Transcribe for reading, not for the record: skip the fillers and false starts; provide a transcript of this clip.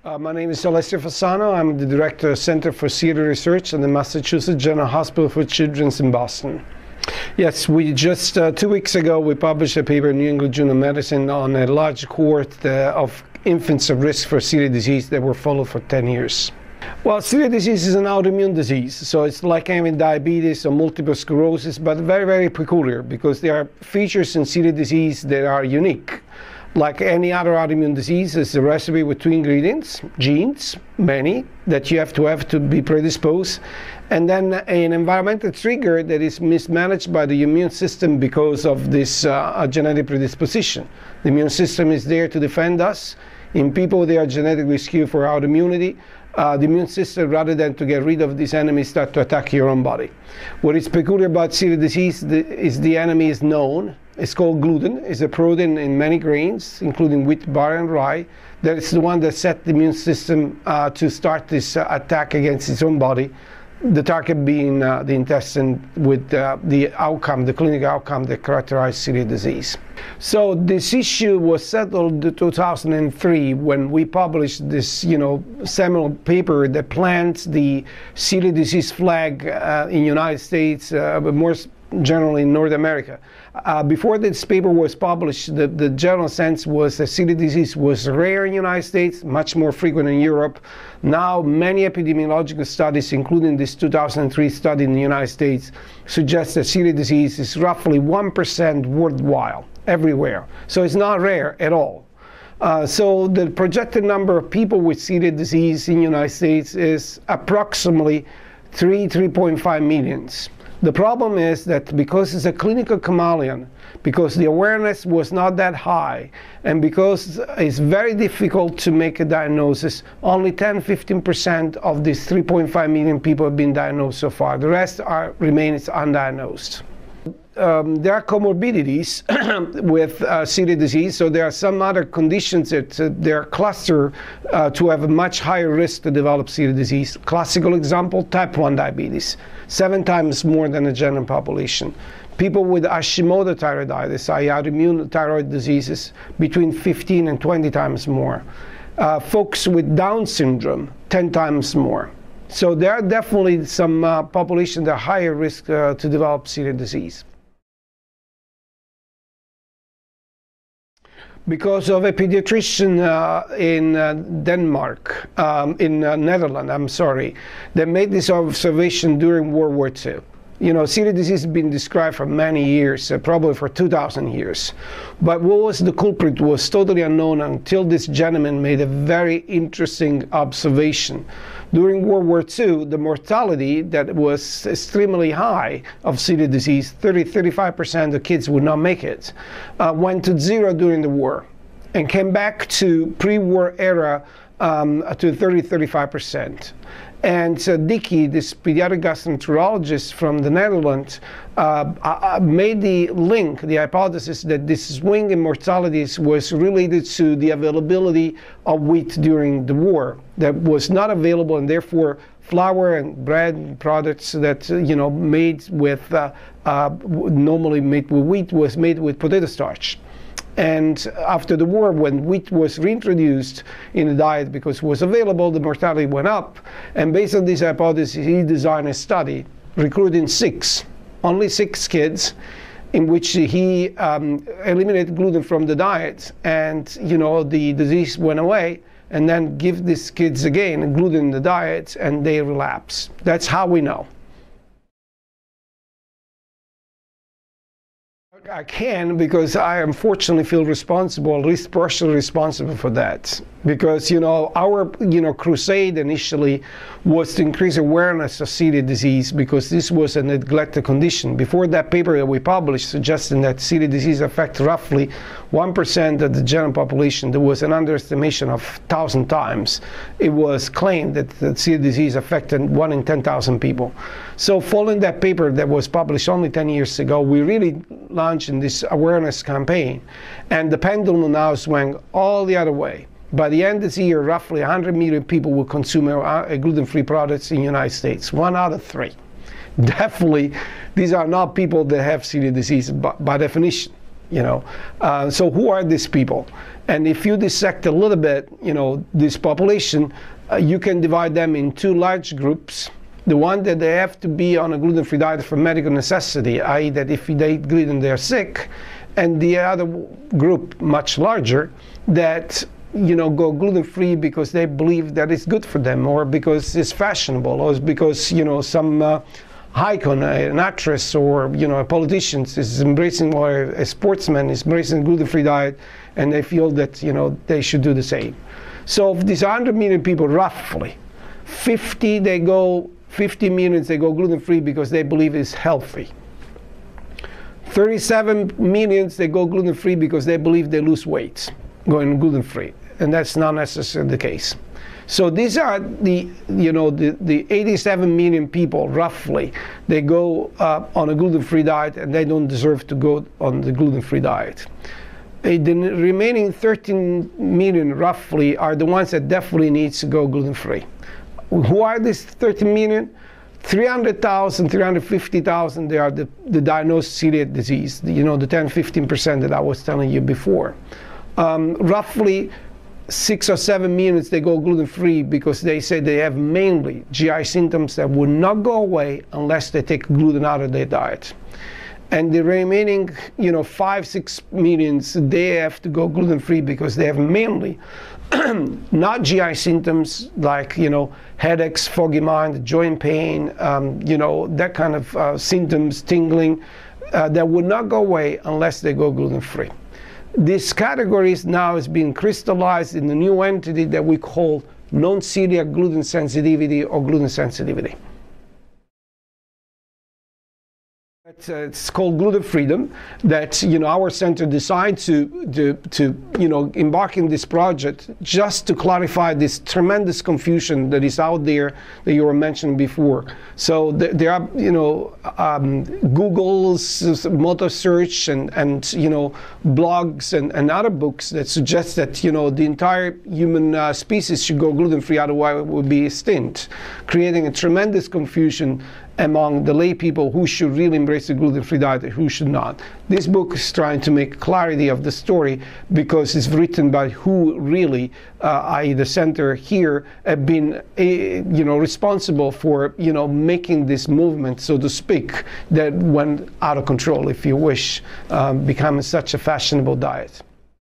My name is Alessio Fasano. I'm the Director of Center for Celiac Research at the Massachusetts General Hospital for Children in Boston. Yes, we just 2 weeks ago we published a paper in New England Journal of Medicine on a large cohort of infants at risk for celiac disease that were followed for 10 years. Well, celiac disease is an autoimmune disease, so it's like having diabetes or multiple sclerosis, but very, very peculiar because there are features in celiac disease that are unique. Like any other autoimmune disease, it's a recipe with 2 ingredients, genes, many, that you have to be predisposed, and then an environmental trigger that is mismanaged by the immune system because of this genetic predisposition. The immune system is there to defend us. In people, they are genetically skewed for autoimmunity. The immune system, rather than to get rid of this enemy, start to attack your own body. What is peculiar about celiac disease is the enemy is known. It's called gluten. It's a protein in many grains, including wheat, barley, and rye. That is the one that set the immune system to start this attack against its own body. The target being the intestine with the outcome, the clinical outcome that characterized celiac disease. So this issue was settled in 2003 when we published this, seminal paper that plants the celiac disease flag in the United States, but more generally in North America. Before this paper was published, the general sense was that celiac disease was rare in the United States, much more frequent in Europe. Now, many epidemiological studies, including this 2003 study in the United States, suggest that celiac disease is roughly 1% worldwide, everywhere. So it's not rare at all. So the projected number of people with celiac disease in the United States is approximately 3.5 million. The problem is that because it's a clinical chameleon, because the awareness was not that high, and because it's very difficult to make a diagnosis, only 10–15% of these 3.5 million people have been diagnosed so far. The rest remains undiagnosed. There are comorbidities with celiac disease, so there are some other conditions that they're clustered to have a much higher risk to develop celiac disease. Classical example, type 1 diabetes, 7 times more than the general population. People with Hashimoto thyroiditis, i.e. autoimmune thyroid diseases, between 15 and 20 times more. Folks with Down syndrome, 10 times more. So there are definitely some populations that are higher risk to develop celiac disease. Because of a pediatrician in Denmark, in Netherlands, that made this observation during World War II. Celiac disease has been described for many years, probably for 2,000 years. But what was the culprit was totally unknown until this gentleman made a very interesting observation. During World War II, the mortality that was extremely high of celiac disease, 30–35% of kids would not make it, went to zero during the war and came back to pre-war era to 30–35%. And Dickey, this pediatric gastroenterologist from the Netherlands, made the link, the hypothesis that this swing in mortalities was related to the availability of wheat during the war that was not available, and therefore flour and bread products that made with normally made with wheat was made with potato starch. And after the war, when wheat was reintroduced in the diet because it was available, the mortality went up. And based on this hypothesis, he designed a study recruiting only six kids, in which he eliminated gluten from the diet, and the disease went away. And then give these kids again gluten in the diet, and they relapse. That's how we know. I can, because I unfortunately feel responsible, at least partially responsible for that. Because our crusade initially was to increase awareness of celiac disease, because this was a neglected condition. Before that paper that we published suggesting that celiac disease affects roughly 1% of the general population, there was an underestimation of 1,000 times. It was claimed that celiac disease affected 1 in 10,000 people. So following that paper that was published only 10 years ago, we really launched in this awareness campaign, and the pendulum now swung all the other way. By the end of this year, roughly 100 million people will consume gluten-free products in the United States, 1 out of 3. Definitely, these are not people that have celiac disease by definition. So who are these people? And if you dissect a little bit, this population, you can divide them in two large groups. The one that they have to be on a gluten-free diet for medical necessity, i.e. that if they eat gluten, they are sick. And the other group, much larger, that go gluten-free because they believe that it's good for them, or because it's fashionable, or because some icon, an actress, or a politician is embracing, or a sportsman is embracing gluten-free diet, and they feel that they should do the same. So of these 100 million people, roughly 50 million they go gluten-free because they believe it's healthy. 37 million they go gluten-free because they believe they lose weight going gluten-free, and that's not necessarily the case. So these are the 87 million people, roughly, they go on a gluten-free diet, and they don't deserve to go on the gluten-free diet. The remaining 13 million, roughly, are the ones that definitely need to go gluten-free. Who are these 13 million? 300,000, 350,000, they are the diagnosed celiac disease, the 10-15% that I was telling you before. Roughly 6 or 7 million, they go gluten-free because they say they have mainly GI symptoms that will not go away unless they take gluten out of their diet. And the remaining 5-6 millions, they have to go gluten-free because they have mainly not GI symptoms like headaches, foggy mind, joint pain, that kind of symptoms, tingling, that would not go away unless they go gluten-free. This category now is being crystallized in the new entity that we call non-celiac gluten sensitivity or gluten sensitivity. It's called gluten freedom. That our center decided to embark in this project just to clarify this tremendous confusion that is out there that you were mentioning before. So there are Google's motor search and blogs and other books that suggest that the entire human species should go gluten free, otherwise it would be extinct, creating a tremendous confusion among the lay people who should really embrace the gluten-free diet and who should not. This book is trying to make clarity of the story because it's written by who really, i.e. the center here, have been responsible for making this movement, so to speak, that went out of control, if you wish, becoming such a fashionable diet.